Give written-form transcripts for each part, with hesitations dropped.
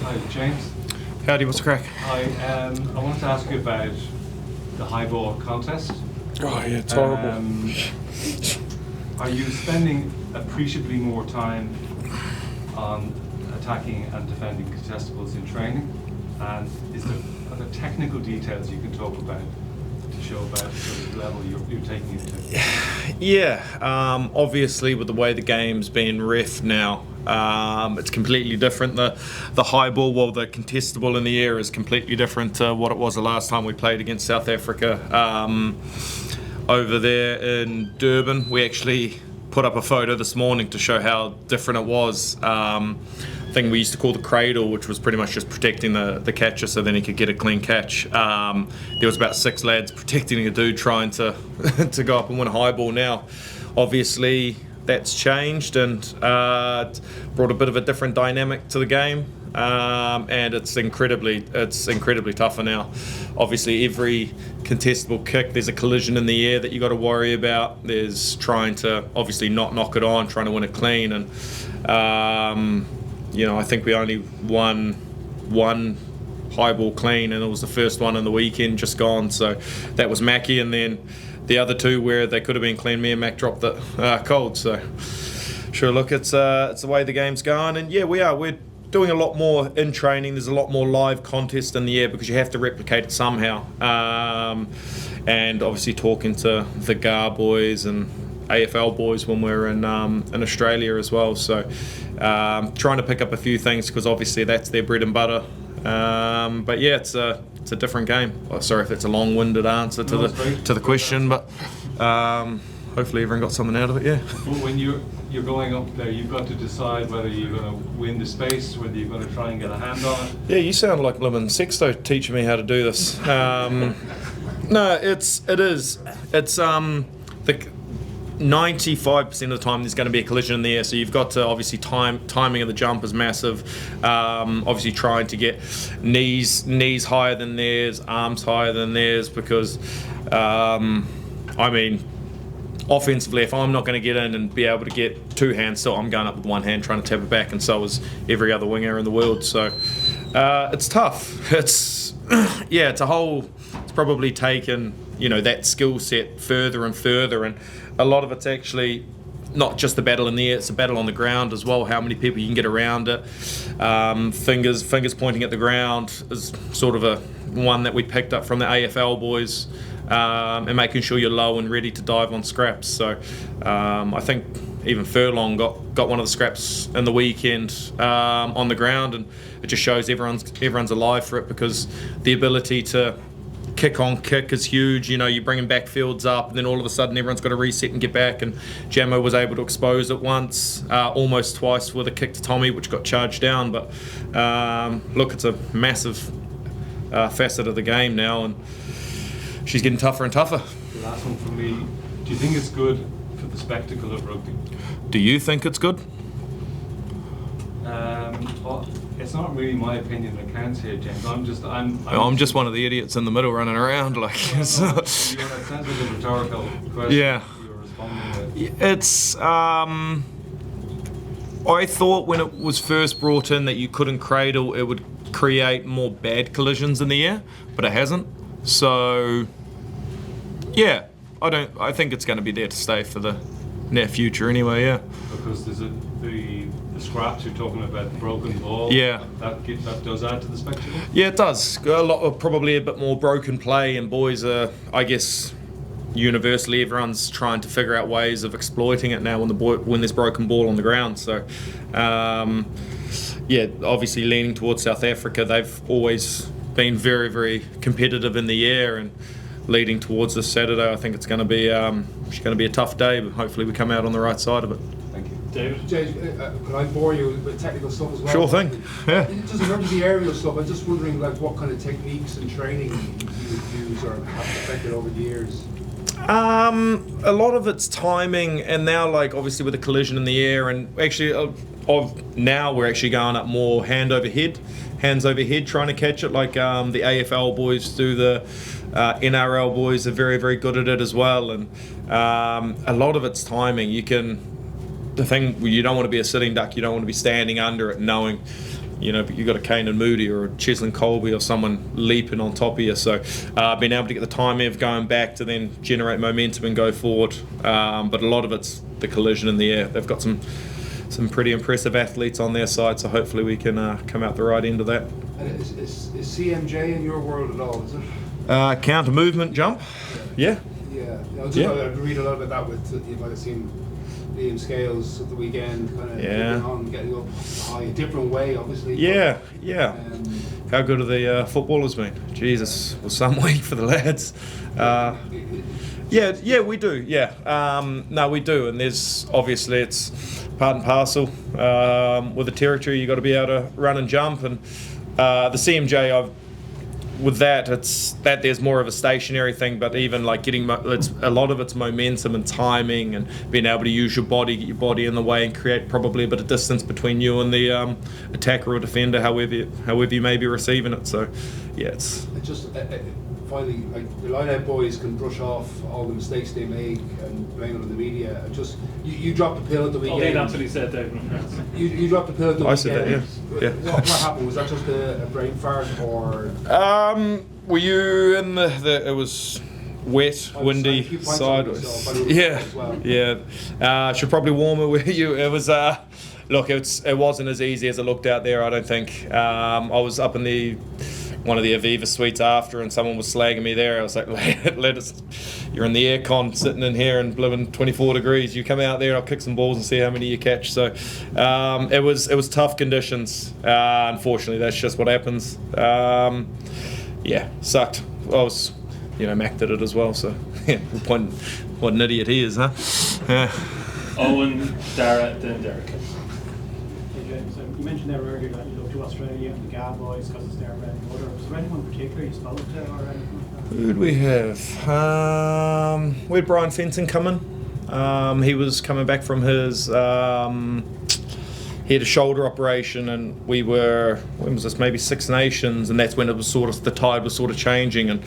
Hi, James. Howdy, what's the crack? Hi, I wanted to ask you about the high ball contest. Oh yeah, it's horrible. Are you spending appreciably more time on attacking and defending contestables in training? And are there technical details you can talk about to show about the level you're taking it to? Yeah, obviously with the way the game's been reffed now, it's completely different. The high ball, well, the contestable in the air is completely different to what it was the last time we played against South Africa. Over there in Durban, we actually put up a photo this morning to show how different it was. Thing we used to call the cradle, which was pretty much just protecting the catcher so then he could get a clean catch. There was about 6 lads protecting a dude trying to to go up and win a high ball. Now obviously that's changed and brought a bit of a different dynamic to the game, and it's incredibly tougher now. Obviously every contestable kick, there's a collision in the air that you got to worry about. There's trying to obviously not knock it on, trying to win it clean, and I think we only won one high ball clean, and it was the first one in the weekend just gone. So that was Mackie, and then the other 2 where they could have been clean, me and Mac dropped it cold. So sure, look, it's the way the game's going, and yeah, we're doing a lot more in training. There's a lot more live contest in the air because you have to replicate it somehow. And obviously talking to the GAR boys and AFL boys when we're in Australia as well. So trying to pick up a few things because obviously that's their bread and butter. But yeah, it's a different game. Oh, sorry if it's a long-winded answer to the question, but hopefully everyone got something out of it. Yeah. But when you're going up there, you've got to decide whether you're going to win the space, whether you're going to try and get a hand on it. Yeah, you sound like Lemon Sexto teaching me how to do this. No, it is. It's the 95% of the time there's going to be a collision in the air, so you've got to obviously timing of the jump is massive. Obviously trying to get knees higher than theirs, arms higher than theirs, because offensively, if I'm not going to get in and be able to get 2 hands still, I'm going up with 1 hand trying to tap it back, and so is every other winger in the world. So it's tough. It's probably taken that skill set further and further, and a lot of it's actually not just the battle in the air, it's a battle on the ground as well. How many people you can get around it. Fingers pointing at the ground is sort of a one that we picked up from the AFL boys, and making sure you're low and ready to dive on scraps. So I think even Furlong got one of the scraps in the weekend on the ground, and it just shows everyone's alive for it, because the ability to kick on kick is huge. You're bringing backfields up, and then all of a sudden everyone's got to reset and get back, and Jamo was able to expose it once, almost twice with a kick to Tommy, which got charged down. But look, it's a massive facet of the game now, and she's getting tougher and tougher. The last one from me, do you think it's good for the spectacle of rugby? Do you think it's good? Well, it's not really my opinion that counts here, James. I'm just one of the idiots in the middle running around like. It sounds like a rhetorical question. Yeah. You're responding with. It's. I thought when it was first brought in that you couldn't cradle, it would create more bad collisions in the air, but it hasn't. So, yeah, I think it's going to be there to stay for the near future anyway. Yeah. Because there's the scraps you're talking about, the broken ball. Yeah. That does add to the spectacle. Yeah, it does. Probably a bit more broken play, and boys are, I guess, universally everyone's trying to figure out ways of exploiting it now when there's broken ball on the ground. So, yeah, obviously leaning towards South Africa, they've always been very, very competitive in the air, and leading towards this Saturday, I think it's going to be a tough day, but hopefully we come out on the right side of it. Thank you. David? James, could I bore you with technical stuff as well? Sure thing. Yeah. Just in terms of the aerial stuff, I'm just wondering what kind of techniques and training you would use or have perfected over the years. A lot of it's timing, and now obviously with the collision in the air, and actually now we're actually going up more hands overhead, trying to catch it like the AFL boys do. The NRL boys are very, very good at it as well, and a lot of it's timing. The thing, you don't want to be a sitting duck, you don't want to be standing under it knowing but you've got a Kane and Moody or a Cheslin Colby or someone leaping on top of you. So being able to get the timing of going back to then generate momentum and go forward. But a lot of it's the collision in the air. They've got some pretty impressive athletes on their side, so hopefully we can come out the right end of that. And is CMJ in your world at all, is it? Counter movement jump. Yeah. Yeah. I read a lot about that with, you might have seen Liam Scales at the weekend, kind of getting up high, a different way, obviously. Yeah. How good have the footballers been? Jesus, was some week for the lads. Yeah, we do. Yeah, no, we do, and there's obviously it's part and parcel with the territory. You got to be able to run and jump, and the CMJ, with that, it's that there's more of a stationary thing, but even like getting it's a lot of it's momentum and timing and being able to use your body, get your body in the way and create probably a bit of distance between you and the attacker or defender, however you may be receiving it. So yeah, it's just finally, like, the line-out boys can brush off all the mistakes they make and blame it on the media. Just you dropped the pill at the weekend. Oh, they absolutely said that. You dropped the pill at the weekend. I said that, yeah. What happened? Was that just a brain fart, or? Were you in the? It was wet, windy side. Yeah. Should probably warm it with you. It was. Look, it wasn't as easy as it looked out there, I don't think. I was up in one of the Avivia suites after, and someone was slagging me there. I was like, you're in the aircon sitting in here and blowing 24 degrees. You come out there and I'll kick some balls and see how many you catch. So it was tough conditions. Unfortunately, that's just what happens. Yeah, sucked. I was, Mac did it as well. So yeah, what an idiot he is, huh? Yeah. Owen, Dara, then Derek. You mentioned there earlier that you look to Australia and the Gal boys because it's their bread and butter. Was there anyone in particular you spoke to or anything like that? Who did we have? We had Brian Fenton coming. He was coming back from his... he had a shoulder operation, and we were... When was this? Maybe Six Nations, and that's when it was the tide was sort of changing. And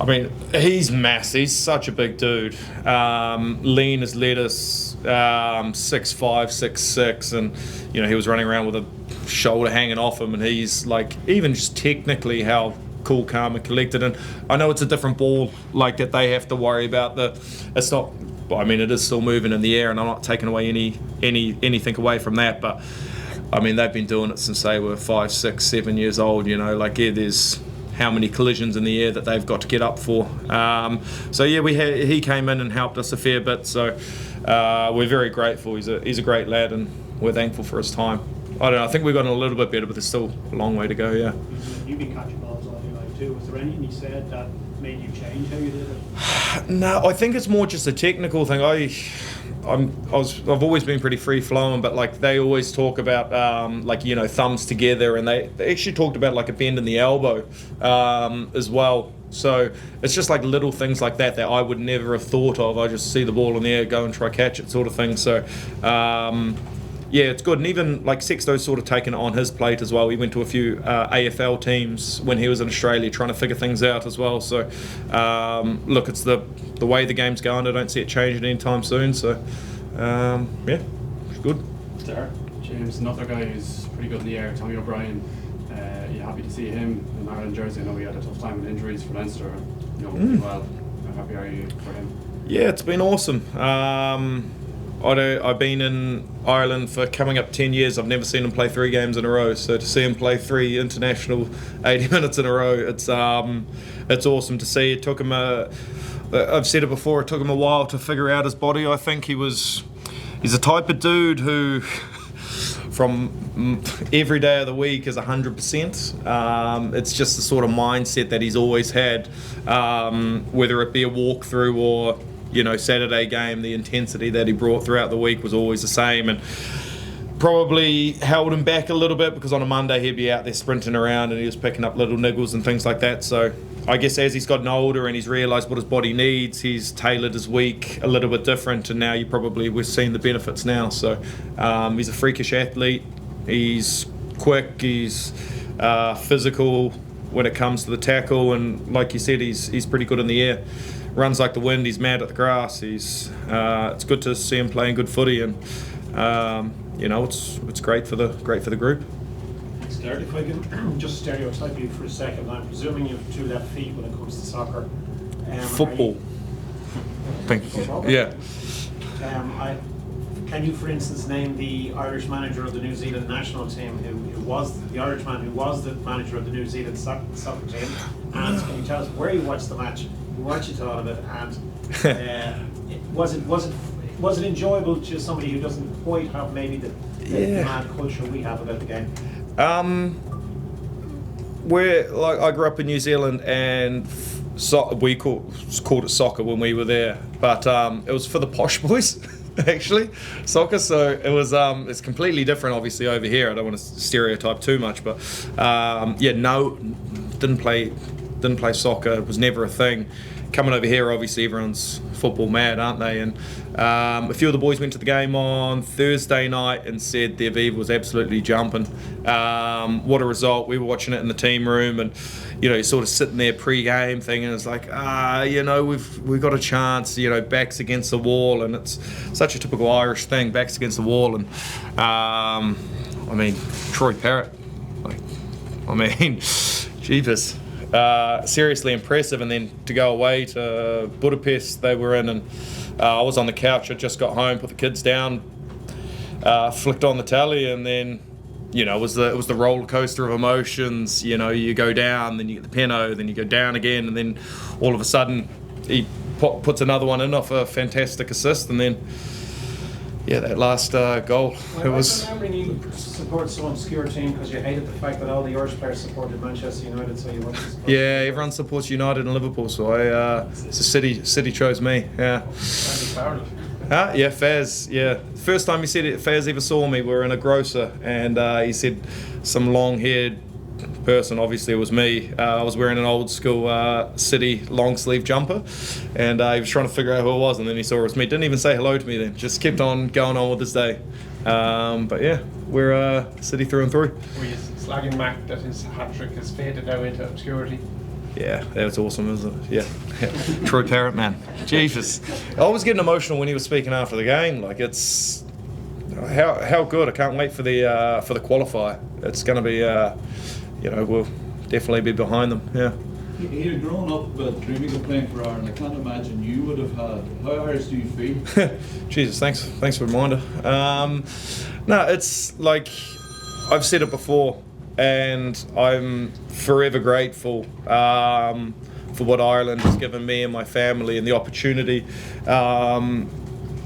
I mean, he's massive. He's such a big dude. Lean as lettuce, 6'5", 6'6", and he was running around with a shoulder hanging off him, and he's like, even just technically how cool, calm, and collected. And I know it's a different ball like that they have to worry about. It's not. I mean, it is still moving in the air, and I'm not taking away anything away from that. But I mean, they've been doing it since they were 5, 6, 7 years old. There's how many collisions in the air that they've got to get up for. So yeah, he came in and helped us a fair bit. So we're very grateful. He's a great lad, and we're thankful for his time. I don't know. I think we've gotten a little bit better, but there's still a long way to go. Yeah. You've been catching balls all your life too. Was there anything he said that made you change how you did it? No, I think it's more just a technical thing. I've always been pretty free flowing, but like they always talk about thumbs together, and they actually talked about like a bend in the elbow as well. So it's just like little things like that I would never have thought of. I just see the ball in the air, go and try catch it, sort of thing. So yeah, it's good. And even like Sexto's sort of taken it on his plate as well. He went to a few AFL teams when he was in Australia trying to figure things out as well. So look, it's the way the game's going. I don't see it changing anytime soon. So yeah, it's good. Sarah? James, another guy who's pretty good in the air, Tommy O'Brien. You happy to see him in Ireland jersey? I know he had a tough time with injuries for Leinster. Pretty well. How happy are you for him? Yeah, it's been awesome. I've been in Ireland for coming up 10 years. I've never seen him play 3 games in a row. So to see him play 3 international 80 minutes in a row, it's awesome to see. It took him I've said it before, it took him a while to figure out his body. I think he's a type of dude who from every day of the week is 100%. It's just the sort of mindset that he's always had, whether it be a walkthrough or Saturday game. The intensity that he brought throughout the week was always the same, and probably held him back a little bit because on a Monday he'd be out there sprinting around and he was picking up little niggles and things like that. So I guess as he's gotten older and he's realised what his body needs, he's tailored his week a little bit different, and now we're seeing the benefits now. So he's a freakish athlete. He's quick. He's physical when it comes to the tackle, and like you said, he's pretty good in the air. Runs like the wind. He's mad at the grass. It's good to see him playing good footy, and it's great for the group. Derek. If I can just stereotype you for a second, I'm presuming you have 2 left feet when it comes to soccer. Football. Thank you. Football? Yeah. Can you, for instance, name the Irish manager of the New Zealand national team who was the Irishman who was the manager of the New Zealand soccer team? And can you tell us where you watched the match, what you thought of it, and was it enjoyable to somebody who doesn't quite have maybe the mad culture we have about the game? I grew up in New Zealand, and we called it soccer when we were there, but it was for the posh boys. Actually, soccer. So it was. It's completely different, obviously, over here. I don't want to stereotype too much, but didn't play soccer. It was never a thing. Coming over here, obviously, everyone's football mad, aren't they? And a few of the boys went to the game on Thursday night and said the Avivia was absolutely jumping. What a result. We were watching it in the team room, and you're sort of sitting there pre-game thinking, it's like, we've got a chance, backs against the wall, and it's such a typical Irish thing, backs against the wall. And Troy Parrott, jeepers. Seriously impressive. And then to go away to Budapest, they were in, and I was on the couch. I just got home, put the kids down, flicked on the tally, and then it was the roller coaster of emotions. You go down, then you get the penalty, then you go down again, and then all of a sudden he puts another one in off a fantastic assist, and then that last goal. It was. I remember you support some obscure team because you hated the fact that all the Irish players supported Manchester United, so you wanted to support. Yeah, everyone supports United and Liverpool, so City chose me. Yeah. Yeah, Faz. Yeah, first time he said it, Faz ever saw me, we were in a grocer, and he said some long-haired person, obviously it was me. I was wearing an old school City long sleeve jumper, and he was trying to figure out who it was, and then he saw it was me. Didn't even say hello to me then, just kept on going on with his day. But yeah, we're City through and through. Were you slagging Mac that his hat-trick has faded now into obscurity? Yeah, that was awesome, isn't it? Yeah. Troy Parrott, man. Jesus. I was getting emotional when he was speaking after the game. Like, it's how good. I can't wait for the qualifier. It's going to be, we'll definitely be behind them. Yeah. You had grown up dreaming of playing for Ireland. I can't imagine you would have had. How Irish do you feel? Jesus, thanks for the reminder. No, it's like I've said it before, and I'm forever grateful for what Ireland has given me and my family, and the opportunity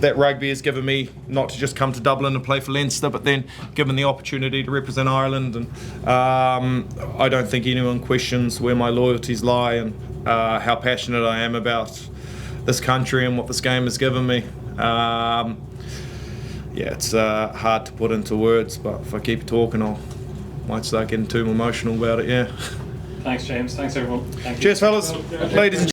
that rugby has given me, not to just come to Dublin and play for Leinster, but then given the opportunity to represent Ireland. And I don't think anyone questions where my loyalties lie and how passionate I am about this country and what this game has given me. It's hard to put into words, but if I keep talking, I might start getting too emotional about it. Yeah. Thanks, James. Thanks, everyone. Thank you. Cheers, fellas. Ladies and